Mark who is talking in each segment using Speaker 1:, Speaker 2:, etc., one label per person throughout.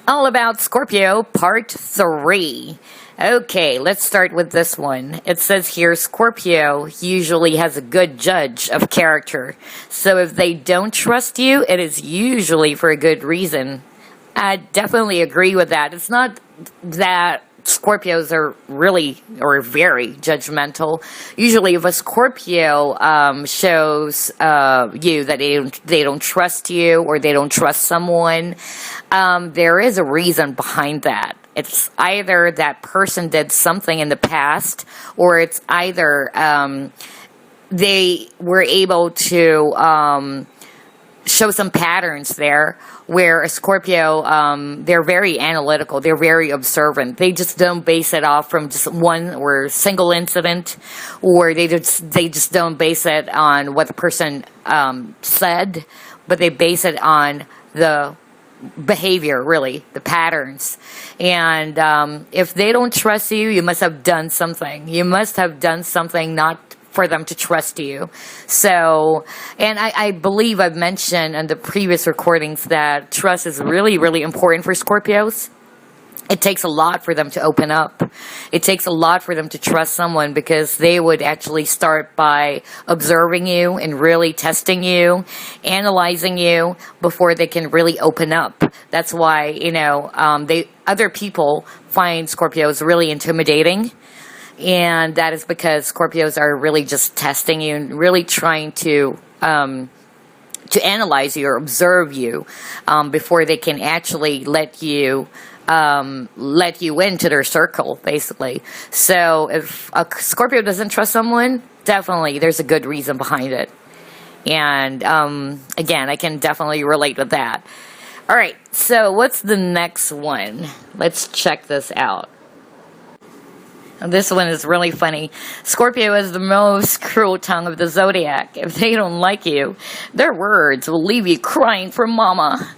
Speaker 1: All About Scorpio, Part 3. Okay, let's start with this one. It says here, Scorpio usually has a good judge of character. So if they don't trust you, it is usually for a good reason. I definitely agree with that. It's not that Scorpios are really or very judgmental. Usually if a Scorpio shows you that they don't trust you or they don't trust someone, there is a reason behind that. It's either that person did something in the past, or it's either they were able to show some patterns there where a Scorpio, they're very analytical, they're very observant. They just don't base it off from just one or single incident, or they just don't base it on what the person said, but they base it on the behavior, really, the patterns. And if they don't trust you, you must have done something. You must have done something not for them to trust you. So, and I believe I've mentioned in the previous recordings that trust is really, really important for Scorpios. It takes a lot for them to open up. It takes a lot for them to trust someone, because they would actually start by observing you and really testing you, analyzing you before they can really open up. That's why, other people find Scorpios really intimidating. And that is because Scorpios are really just testing you and really trying to analyze you or observe you before they can actually let you into their circle, basically. So if a Scorpio doesn't trust someone, definitely there's a good reason behind it. And again, I can definitely relate with that. All right, so what's the next one? Let's check this out. This one is really funny. Scorpio is the most cruel tongue of the zodiac. If they don't like you, their words will leave you crying for mama.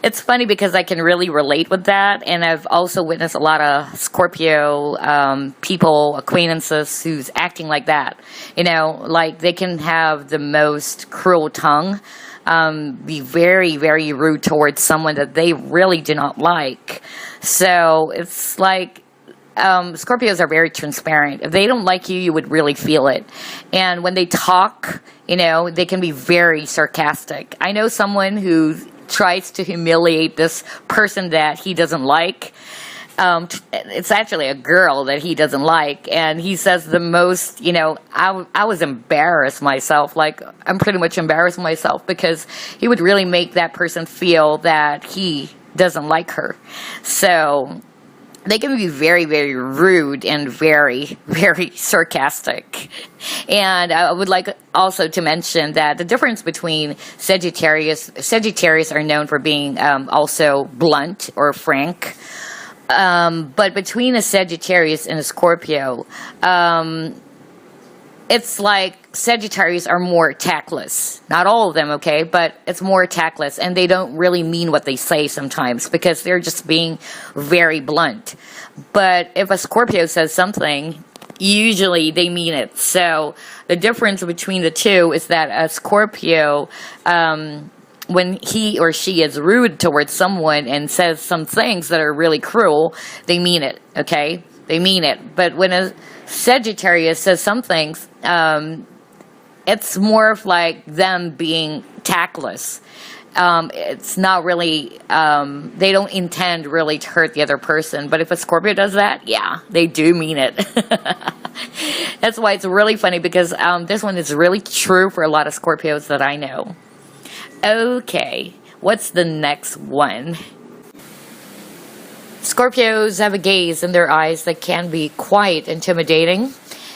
Speaker 1: It's funny because I can really relate with that, and I've also witnessed a lot of Scorpio people, acquaintances, who's acting like that. Like they can have the most cruel tongue, be very, very rude towards someone that they really do not like. So it's like Scorpios are very transparent. If they don't like you, you would really feel it. And when they talk, they can be very sarcastic. I know someone who tries to humiliate this person that he doesn't like. It's actually a girl that he doesn't like, and he says the most, I was embarrassed myself. Like, I'm pretty much embarrassed myself, because he would really make that person feel that he doesn't like her. So they can be very, very rude and very, very sarcastic. And I would like also to mention that the difference between Sagittarius are known for being also blunt or frank. But between a Sagittarius and a Scorpio, it's like Sagittarius are more tactless. Not all of them, okay, but it's more tactless, and they don't really mean what they say sometimes, because they're just being very blunt. But if a Scorpio says something, usually they mean it. So the difference between the two is that a Scorpio, when he or she is rude towards someone and says some things that are really cruel, they mean it, okay? They mean it. But when a Sagittarius says some things, it's more of like them being tactless. It's not really, they don't intend really to hurt the other person. But if a Scorpio does that, yeah, they do mean it. That's why it's really funny, because this one is really true for a lot of Scorpios that I know. Okay, what's the next one? Scorpios have a gaze in their eyes that can be quite intimidating.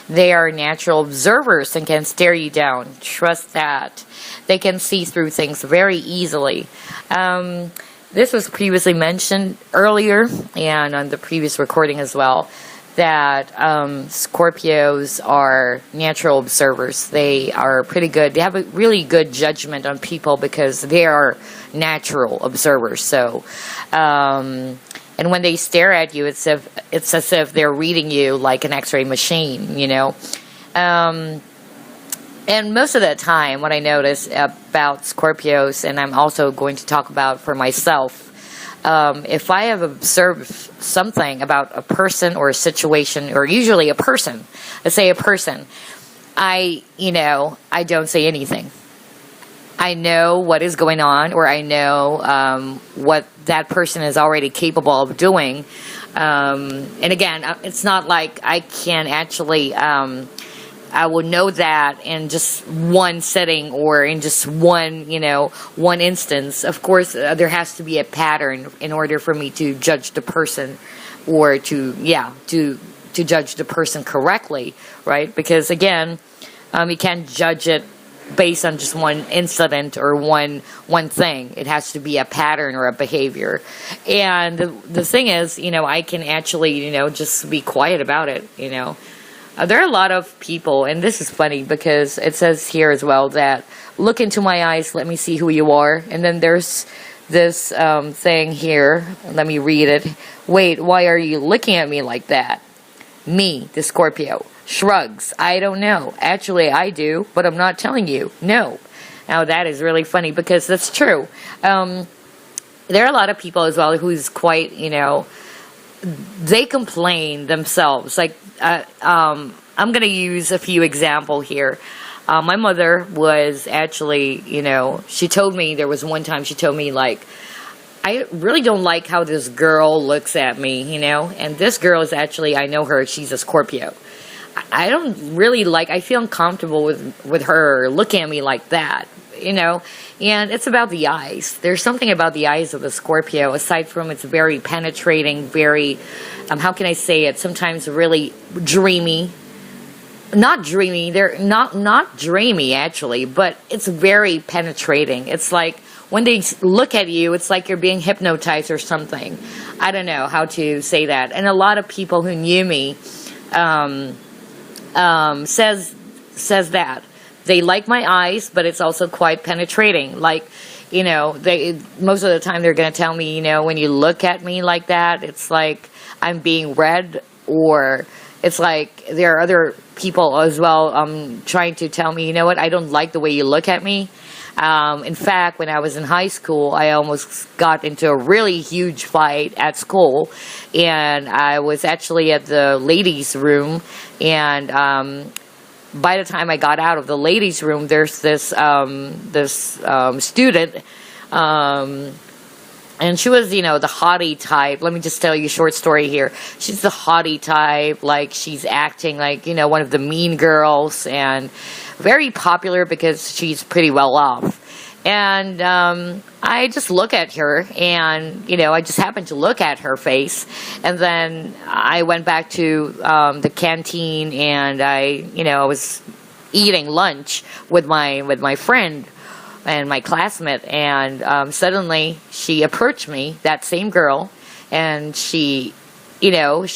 Speaker 1: They are natural observers and can stare you down. Trust that. They can see through things very easily. This was previously mentioned earlier and on the previous recording as well, that Scorpios are natural observers. They are pretty good. They have a really good judgment on people because they are natural observers. So, and when they stare at you, it's as if they're reading you like an X-ray machine, And most of the time, what I notice about Scorpios, and I'm also going to talk about for myself, if I have observed something about a person or a situation, or usually a person, let's say a person, I don't say anything. I know what is going on, or I know what that person is already capable of doing. And again, it's not like I can actually, I will know that in just one setting or in just one instance. Of course, there has to be a pattern in order for me to judge the person, or to judge the person correctly, right? Because again, you can't judge it based on just one incident or one thing. It has to be a pattern or a behavior. And the thing is, I can actually, just be quiet about it, There are a lot of people, and this is funny because it says here as well that, look into my eyes, let me see who you are. And then there's this thing here, let me read it. Wait, why are you looking at me like that? Me, the Scorpio, shrugs. I don't know. Actually, I do, but I'm not telling you. No. Now, that is really funny because that's true. There are a lot of people as well who's quite, they complain themselves. Like, I'm going to use a few examples here. My mother was actually, she told me, there was one time she told me, like, I really don't like how this girl looks at me, and this girl is actually, I know her, she's a Scorpio. I don't really like, I feel uncomfortable with her looking at me like that, and it's about the eyes. There's something about the eyes of a Scorpio, aside from it's very penetrating, very, how can I say it, sometimes really dreamy. Not dreamy, they're not dreamy actually, but it's very penetrating. It's like, when they look at you, it's like you're being hypnotized or something. I don't know how to say that. And a lot of people who knew me says that. They like my eyes, but it's also quite penetrating. Like, they most of the time they're going to tell me, when you look at me like that, it's like I'm being read, or it's like there are other people as well trying to tell me, what, I don't like the way you look at me. In fact, when I was in high school, I almost got into a really huge fight at school, and I was actually at the ladies' room, and by the time I got out of the ladies' room, there's this student, and she was, the haughty type. Let me just tell you a short story here. She's the haughty type, like she's acting like, one of the mean girls, and very popular because she's pretty well off. And I just look at her, and, I just happened to look at her face. And then I went back to the canteen, and I was eating lunch with my friend and my classmate. And suddenly she approached me, that same girl, and she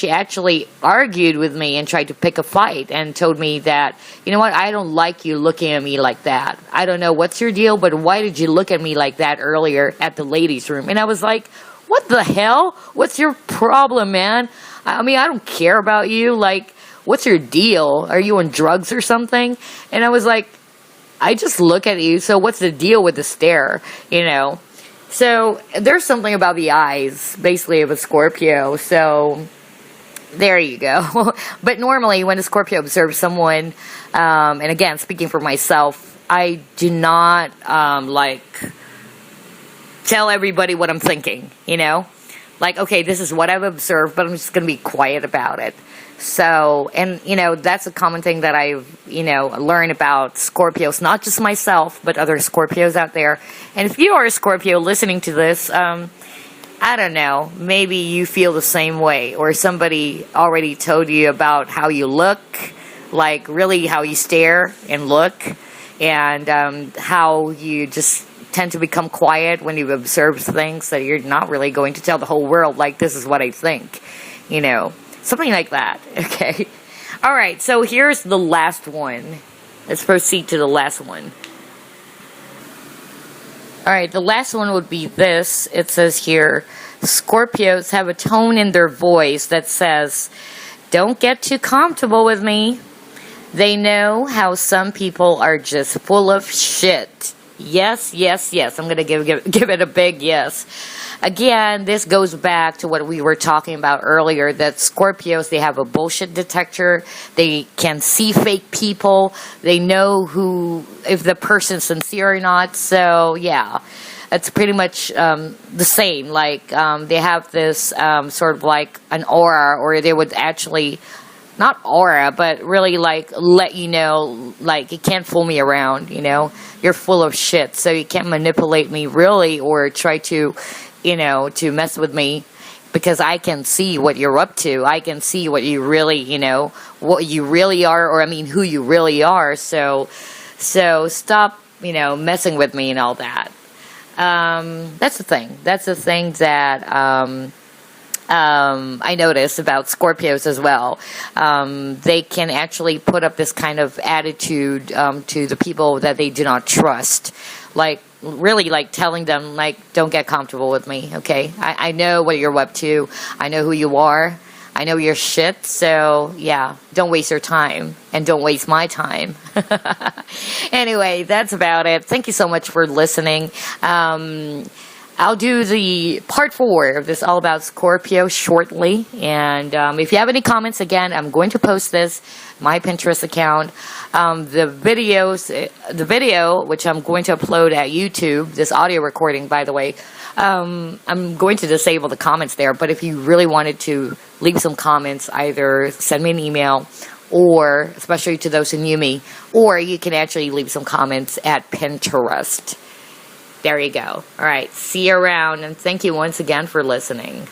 Speaker 1: actually argued with me and tried to pick a fight and told me that, what, I don't like you looking at me like that. I don't know what's your deal, but why did you look at me like that earlier at the ladies' room? And I was like, what the hell? What's your problem, man? I mean, I don't care about you. Like, what's your deal? Are you on drugs or something? And I was like, I just look at you, so what's the deal with the stare, So, there's something about the eyes, basically, of a Scorpio, so there you go. But normally, when a Scorpio observes someone, and again, speaking for myself, I do not, tell everybody what I'm thinking, Like, okay, this is what I've observed, but I'm just going to be quiet about it. So, and, that's a common thing that I've, learned about Scorpios, not just myself, but other Scorpios out there. And if you are a Scorpio listening to this, I don't know, maybe you feel the same way, or somebody already told you about how you look, like really how you stare and look, and how you just tend to become quiet when you observe things that you're not really going to tell the whole world, like, this is what I think, Something like that, okay? All right, so here's the last one. Let's proceed to the last one. All right, the last one would be this. It says here, Scorpios have a tone in their voice that says, don't get too comfortable with me. They know how some people are just full of shit. Yes, yes, yes. I'm going to give it a big yes. Again, this goes back to what we were talking about earlier, that Scorpios, they have a bullshit detector. They can see fake people. They know if the person's sincere or not. So, yeah, it's pretty much the same. Like, they have this sort of like an aura, or they would actually... not aura, but really like let you know, like you can't fool me around, you're full of shit, so you can't manipulate me really, or try to, to mess with me, because I can see what you're up to. I can see what you really, what you really are, or I mean, who you really are. So stop, messing with me and all that. That's the thing. That's the thing that, I noticed about Scorpios as well. They can actually put up this kind of attitude to the people that they do not trust. Like, really, like telling them, like, don't get comfortable with me, okay? I know what you're up to. I know who you are. I know your shit. So, yeah, don't waste your time. And don't waste my time. Anyway, that's about it. Thank you so much for listening. I'll do the part 4 of this All About Scorpio shortly. And if you have any comments, again, I'm going to post this, my Pinterest account. The video, which I'm going to upload at YouTube, this audio recording, by the way, I'm going to disable the comments there. But if you really wanted to leave some comments, either send me an email, or, especially to those who knew me, or you can actually leave some comments at Pinterest. There you go. All right. See you around, and thank you once again for listening.